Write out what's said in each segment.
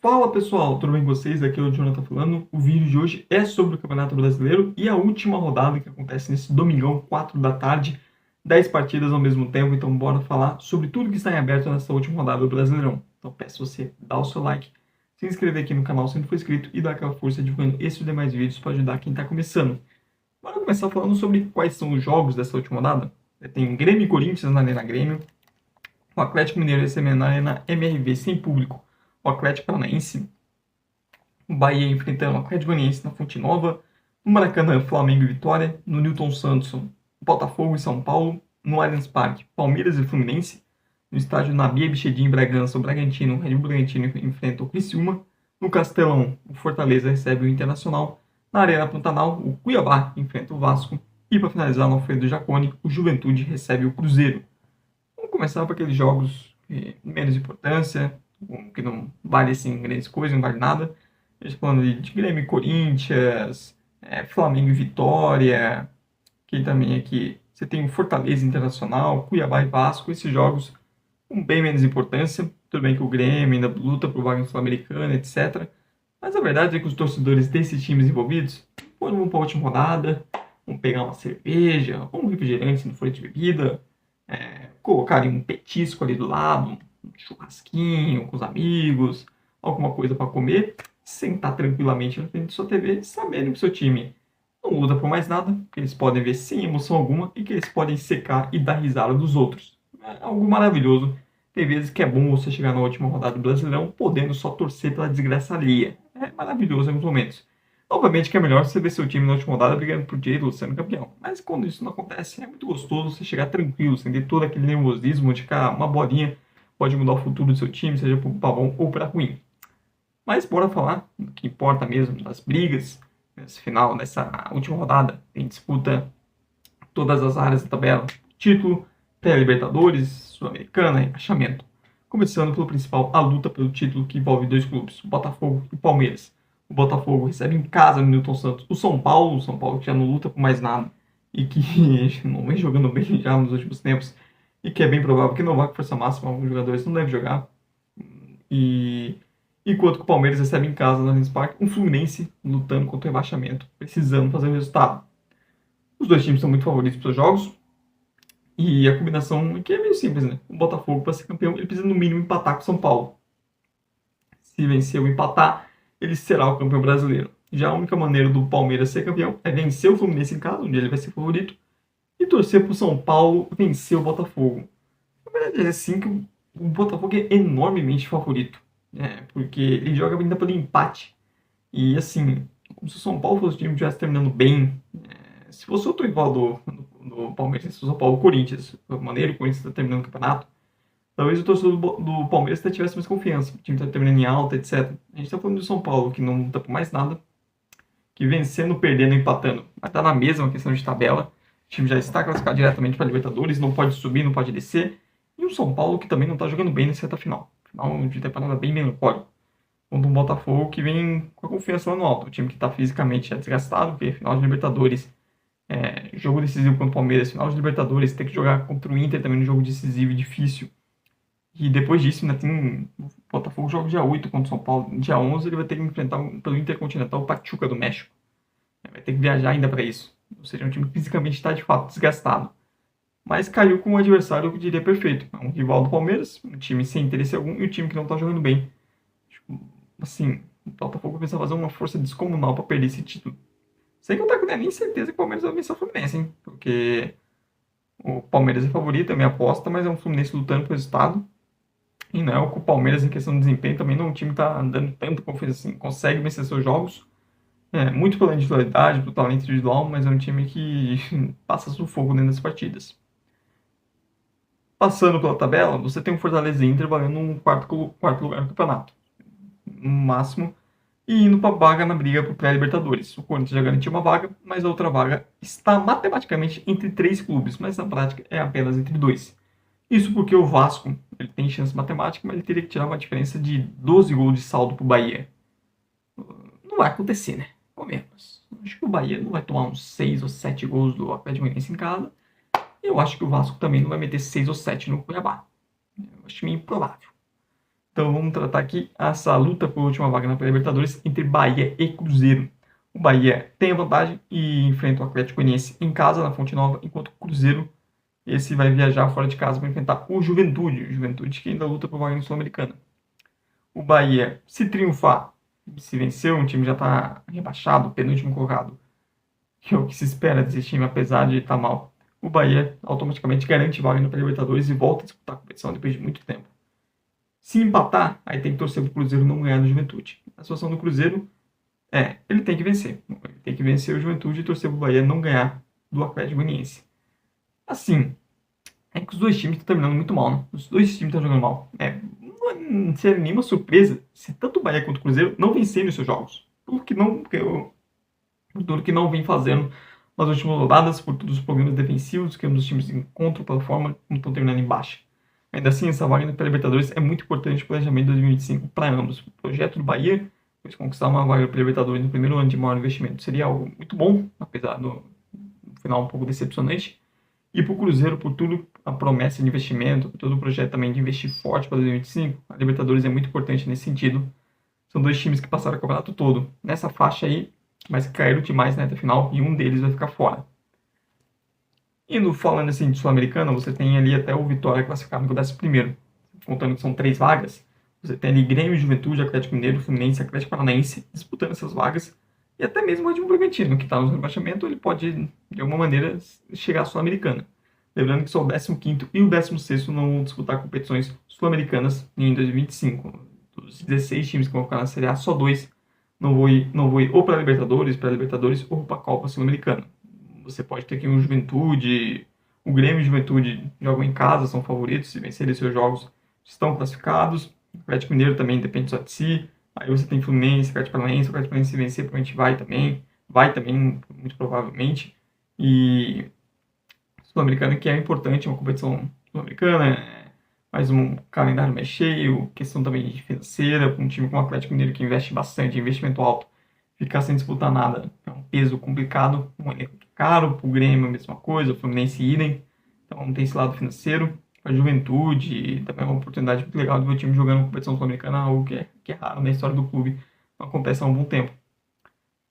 Fala pessoal, tudo bem com vocês? Aqui é o Jonathan falando. O vídeo de hoje é sobre o Campeonato Brasileiro e a última rodada que acontece nesse domingão, 4 da tarde, 10 partidas ao mesmo tempo. Então bora falar sobre tudo que está em aberto nessa última rodada do Brasileirão. Então peço você dar o seu like, se inscrever aqui no canal se não for inscrito e dar aquela força divulgando esses e demais vídeos para ajudar quem está começando. Bora começar falando sobre quais são os jogos dessa última rodada. Tem Grêmio e Corinthians na Arena Grêmio, o Atlético Mineiro recebendo na Arena MRV sem público, o Atlético Paranaense, o Bahia enfrentando o Atlético Goianiense na Fonte Nova, no Maracanã, Flamengo e Vitória, no Newton Santos, Botafogo e São Paulo, no Allianz Parque, Palmeiras e Fluminense, no estádio Nabi Abichedin em Bragança, o Bragantino, o Red Bull Bragantino enfrenta o Criciúma, no Castelão, o Fortaleza recebe o Internacional, na Arena Pantanal, o Cuiabá enfrenta o Vasco, e para finalizar no Alfredo Jaconi, o Juventude recebe o Cruzeiro. Vamos começar por aqueles jogos de menos importância, que não vale assim grandes coisas, não vale nada. A gente falando de Grêmio e Corinthians, Flamengo e Vitória, que também aqui você tem o Fortaleza Internacional, Cuiabá e Vasco, esses jogos com bem menos importância. Tudo bem que o Grêmio ainda luta por vaga sul-americana, etc. Mas a verdade é que os torcedores desses times envolvidos foram para a última rodada, vão pegar uma cerveja, um refrigerante se não for de bebida, colocarem um petisco ali do lado, um churrasquinho com os amigos, alguma coisa para comer, sentar tranquilamente na frente da sua TV, sabendo que o seu time não luta por mais nada, que eles podem ver sem emoção alguma e que eles podem secar e dar risada dos outros. É algo maravilhoso. Tem vezes que é bom você chegar na última rodada do Brasileirão podendo só torcer pela desgraça alheia. É maravilhoso em alguns momentos. Obviamente que é melhor você ver seu time na última rodada brigando por título, sendo campeão. Mas quando isso não acontece, é muito gostoso você chegar tranquilo, sem ter todo aquele nervosismo de que uma bolinha pode mudar o futuro do seu time, seja para bom ou para ruim. Mas bora falar do que importa mesmo, das brigas. Nesse final, nessa última rodada, tem disputa todas as áreas da tabela. Título, pré-Libertadores, Sul-Americana, rebaixamento. Começando pelo principal, a luta pelo título que envolve dois clubes, o Botafogo e o Palmeiras. O Botafogo recebe em casa no Newton Santos o São Paulo que já não luta por mais nada e que não vem jogando bem já nos últimos tempos e que é bem provável que não vá com força máxima, alguns jogadores não devem jogar. E enquanto que o Palmeiras recebe em casa no Allianz Parque um Fluminense lutando contra o rebaixamento, precisando fazer o resultado. Os dois times são muito favoritos para os jogos e a combinação aqui é meio simples, né? O Botafogo, para ser campeão, ele precisa no mínimo empatar com o São Paulo. Se vencer ou empatar, ele será o campeão brasileiro. Já a única maneira do Palmeiras ser campeão é vencer o Fluminense em casa, onde ele vai ser favorito, e torcer para o São Paulo vencer o Botafogo. Na verdade, é assim que o Botafogo é enormemente favorito, porque ele joga ainda pelo empate. E assim, como se o São Paulo fosse o time que estivesse terminando bem, se fosse outro rival do Palmeiras, se fosse o São Paulo, o Corinthians, da maneira que o Corinthians está terminando o campeonato, talvez o torcedor do Palmeiras até tivesse mais confiança. O time está terminando em alta, etc. A gente está falando do São Paulo, que não luta por mais nada, que vencendo, perdendo, empatando, vai estar na mesma questão de tabela. O time já está classificado diretamente para a Libertadores, não pode subir, não pode descer. E o São Paulo, que também não está jogando bem nessa reta final. Final de temporada bem melancólico. Contra um Botafogo que vem com a confiança lá no alto. O time que está fisicamente já desgastado, porque final de Libertadores, jogo decisivo contra o Palmeiras, final de Libertadores, tem que jogar contra o Inter também no jogo decisivo e difícil. E depois disso, ainda tem o Botafogo joga dia 8 contra o São Paulo. Dia 11 ele vai ter que enfrentar pelo Intercontinental o Pachuca do México. Vai ter que viajar ainda para isso. Ou seja, é um time que fisicamente está de fato desgastado. Mas caiu com um adversário, eu diria, perfeito. É um rival do Palmeiras, um time sem interesse algum e um time que não está jogando bem. Assim, o Botafogo pensa fazer uma força descomunal para perder esse título. Sem contar que eu tenho nem certeza que o Palmeiras vai vencer o Fluminense, hein? Porque o Palmeiras é favorito, é minha aposta, mas é um Fluminense lutando pelo resultado. E não é o que o Palmeiras, em questão de desempenho, também não é um time que está dando tanta confiança assim. Consegue vencer seus jogos, muito pela individualidade, pelo talento individual, mas é um time que passa sufoco dentro das partidas. Passando pela tabela, você tem o Fortaleza e Inter valendo um quarto lugar no campeonato. No máximo, e indo para a vaga na briga para o pré-Libertadores. O Corinthians já garantiu uma vaga, mas a outra vaga está matematicamente entre 3 clubes, mas na prática é apenas entre 2. Isso porque o Vasco ele tem chance matemática, mas ele teria que tirar uma diferença de 12 gols de saldo para o Bahia. Não vai acontecer, né? Ou menos. Acho que o Bahia não vai tomar uns 6 ou 7 gols do Atlético Goianiense em casa. E eu acho que o Vasco também não vai meter 6 ou 7 no Cuiabá. Eu acho meio improvável. Então vamos tratar aqui essa luta por última vaga na Libertadores entre Bahia e Cruzeiro. O Bahia tem a vantagem e enfrenta o Atlético Goianiense em casa, na Fonte Nova, enquanto o Cruzeiro esse vai viajar fora de casa para enfrentar o Juventude. O Juventude que ainda luta por vaga na Sul-Americana. O Bahia, se triunfar, se vencer, o time já está rebaixado, penúltimo colocado, que é o que se espera desse time, apesar de estar mal. O Bahia automaticamente garante vaga na Libertadores e volta a disputar a competição depois de muito tempo. Se empatar, aí tem que torcer para o Cruzeiro não ganhar do Juventude. A situação do Cruzeiro ele tem que vencer. Ele tem que vencer o Juventude e torcer para o Bahia não ganhar do Atlético Goianiense. Assim, é que os dois times estão terminando muito mal, né? Os dois times estão jogando mal. Não seria nenhuma surpresa se tanto o Bahia quanto o Cruzeiro não vencerem os seus jogos. Por tudo que não vem fazendo nas últimas rodadas, por todos os problemas defensivos que ambos os times encontram pela forma como estão terminando em baixa. Ainda assim, essa vaga para a Libertadores é muito importante para o planejamento de 2025 para ambos. O projeto do Bahia, pois conquistar uma vaga para a Libertadores no primeiro ano de maior investimento seria algo muito bom, apesar do final um pouco decepcionante. E para o Cruzeiro, por tudo a promessa de investimento, por todo o projeto também de investir forte para 2025, a Libertadores é muito importante nesse sentido. São dois times que passaram o campeonato todo nessa faixa aí, mas caíram demais na reta final e um deles vai ficar fora. Falando assim de Sul-Americana, você tem ali até o Vitória classificado no 11º, contando que são 3 vagas. Você tem ali Grêmio, Juventude, Atlético Mineiro, Fluminense, Atlético Paranaense disputando essas vagas. E até mesmo o Red Bull Bragantino, que está no rebaixamento, ele pode, de alguma maneira, chegar à Sul-Americana. Lembrando que só o 15º e o 16º não vão disputar competições sul-americanas em 2025. Dos 16 times que vão ficar na Série A, só 2 não vou ir ou para a Libertadores ou para a Copa Sul-Americana. Você pode ter aqui um Juventude, o Grêmio e o Juventude jogam em casa, são favoritos, se vencerem seus jogos estão classificados. O Atlético Mineiro também depende só de si. Aí você tem Fluminense, Atlético Paranaense, o Atlético Paranaense se vencer, provavelmente vai também, muito provavelmente. E Sul-Americana, que é importante, uma competição sul-americana, mais um calendário mais cheio, questão também financeira, um time como o Atlético Mineiro que investe bastante, investimento alto, ficar sem disputar nada é um peso complicado, um elenco caro, para o Grêmio a mesma coisa, o Fluminense idem, então tem esse lado financeiro. A Juventude também é uma oportunidade muito legal de ver o time jogando uma competição sul-americana, algo que é raro na história do clube, não acontece há um bom tempo.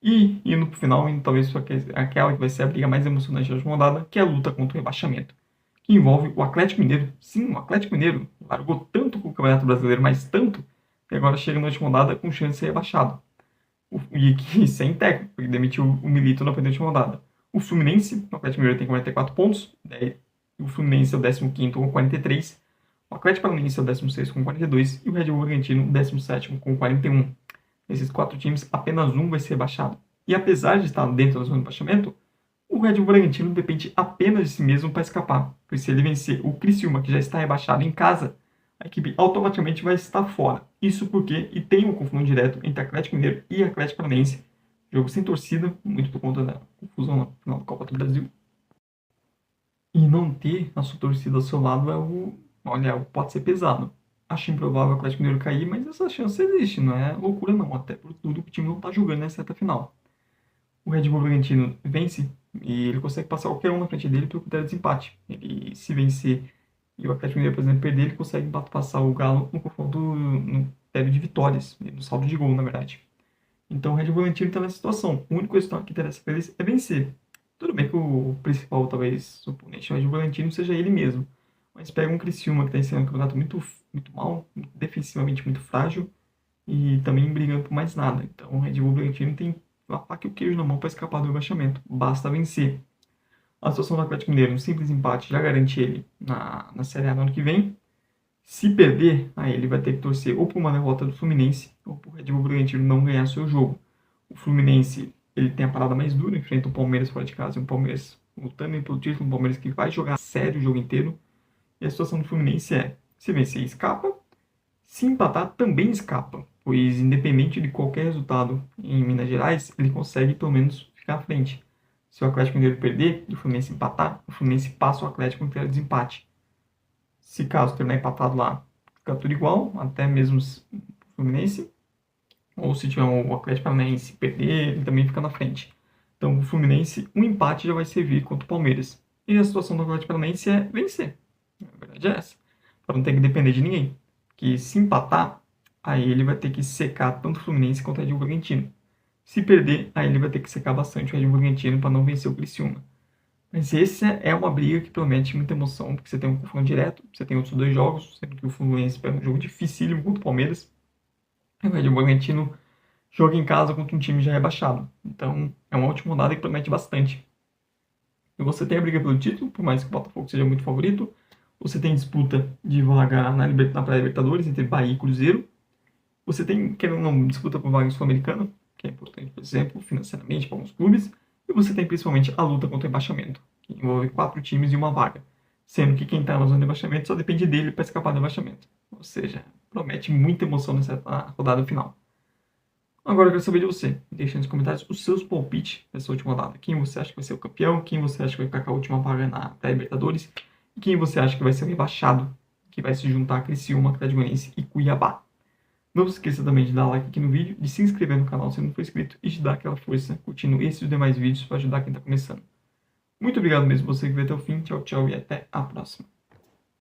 E indo para o final, talvez aquela que vai ser a briga mais emocionante da última rodada, que é a luta contra o rebaixamento, que envolve o Atlético Mineiro. Sim, o Atlético Mineiro largou tanto com o Campeonato Brasileiro, mas tanto, que agora chega na última rodada com chance de ser rebaixado. E que sem técnico, porque demitiu o Milito na penúltima rodada. O Fluminense, o Atlético Mineiro tem 44 pontos, o Fluminense é o 15º com 43, o Atlético Paranaense é o 16º com 42 e o Red Bull Bragantino o 17º com 41. Nesses 4 times, apenas um vai ser rebaixado. E apesar de estar dentro da zona de rebaixamento, o Red Bull Bragantino depende apenas de si mesmo para escapar, pois se ele vencer o Criciúma, que já está rebaixado em casa, a equipe automaticamente vai estar fora. Isso porque, e tem um confronto direto entre Atlético Mineiro e Atlético Paranaense, jogo sem torcida, muito por conta da confusão na final da Copa do Brasil. E não ter a sua torcida ao seu lado pode ser pesado. Acho improvável o Atlético Mineiro cair, mas essa chance existe, não é loucura não, até por tudo que o time não está jogando nessa reta final. O Red Bull Bragantino vence e ele consegue passar qualquer um na frente dele pelo critério de desempate. Ele, se vencer e o Atlético Mineiro, por exemplo, perder, ele consegue passar o Galo no confronto no critério de vitórias, no saldo de gol, na verdade. Então o Red Bull Bragantino está nessa situação. A única questão que interessa para eles é vencer. Tudo bem que o principal, talvez, oponente do Red Bull Bragantino seja ele mesmo. Mas pega um Criciúma que está ensinando um campeonato muito mal, defensivamente muito frágil e também brigando por mais nada. Então o Red Bull Bragantino tem a faca e o queijo na mão para escapar do rebaixamento. Basta vencer. A situação do Atlético Mineiro, um simples empate, já garante ele na Série A no ano que vem. Se perder, aí ele vai ter que torcer ou por uma derrota do Fluminense ou por o Red Bull Bragantino não ganhar seu jogo. O Fluminense ele tem a parada mais dura, enfrenta o Palmeiras fora de casa e o Palmeiras lutando pelo título, um Palmeiras que vai jogar sério o jogo inteiro. E a situação do Fluminense é, se vencer, escapa. Se empatar, também escapa, pois independente de qualquer resultado em Minas Gerais, ele consegue pelo menos ficar à frente. Se o Atlético Mineiro perder e o Fluminense empatar, o Fluminense passa o Atlético no critério de desempate. Se caso terminar empatado lá, fica tudo igual, até mesmo o Fluminense. Ou se tiver o Atlético Paranaense perder, ele também fica na frente. Então o Fluminense, um empate já vai servir contra o Palmeiras. E a situação do Atlético Paranaense é vencer. A verdade é essa. Para não ter que depender de ninguém. que se empatar, aí ele vai ter que secar tanto o Fluminense quanto o Red Bull Bragantino. Se perder, aí ele vai ter que secar bastante o Red Bull Bragantino para não vencer o Criciúma. Mas essa é uma briga que promete muita emoção, porque você tem um confronto direto, você tem outros 2 jogos, sendo que o Fluminense pega um jogo dificílimo contra o Palmeiras, e o Red Bull Bragantino joga em casa contra um time já rebaixado. Então, é uma última rodada que promete bastante. E você tem a briga pelo título, por mais que o Botafogo seja muito favorito. Você tem disputa de vaga na pré-Libertadores entre Bahia e Cruzeiro. Você tem, querendo ou não, disputa por vaga em Sul-Americana, que é importante, por exemplo, financeiramente para alguns clubes. E você tem principalmente a luta contra o rebaixamento, que envolve 4 times e uma vaga. Sendo que quem está na zona de rebaixamento só depende dele para escapar do rebaixamento. Ou seja, promete muita emoção nessa rodada final. Agora eu quero saber de você. Deixa nos comentários os seus palpites nessa última rodada. Quem você acha que vai ser o campeão? Quem você acha que vai ficar com a última vaga na pré-Libertadores? E quem você acha que vai ser o rebaixado, que vai se juntar a Criciúma, Atlético Goianiense e Cuiabá? Não se esqueça também de dar like aqui no vídeo, de se inscrever no canal se não for inscrito e de dar aquela força curtindo esses e os demais vídeos para ajudar quem está começando. Muito obrigado mesmo você que veio até o fim. Tchau, tchau e até a próxima.